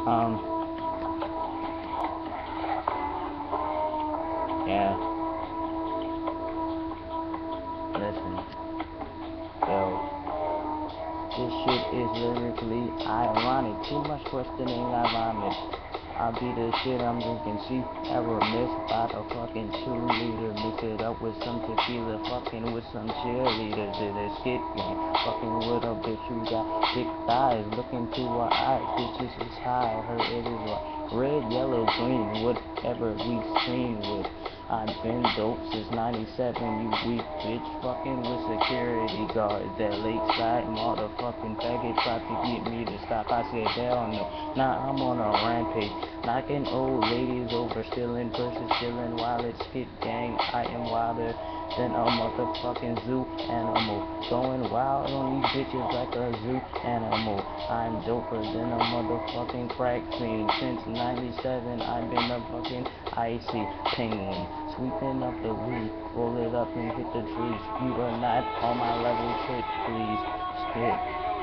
Yeah. Listen. Yo. This shit is lyrically ironic. Too much questioning, I vomit. I'll be the shit I'm drinking. See, error miss by the fucking 2 liter. Mix it up with some tequila. Fucking with some cheerleaders in a skit game. Fucking with a bitch who got thick thighs. Looking to her eyes. Bitches is high. Her it is white. Red, yellow, green. Whatever we scream with. I've been dope since 97, you weak bitch. Fucking with security guards. That lakeside motherfucking faggot tried to get me to stop. I said, hell no. Now I'm on a rampage. Knocking old ladies over, stealing purses, stealing wallets. Skit gang, I am wilder than a motherfucking zoo animal. Going wild on these bitches like a zoo animal. I'm doper than a motherfucking crack fiend. Since 97, I've been a fucking icy penguin. Sweeping up the weed, roll it up and hit the trees. You are not on my level, kid, please. Skip.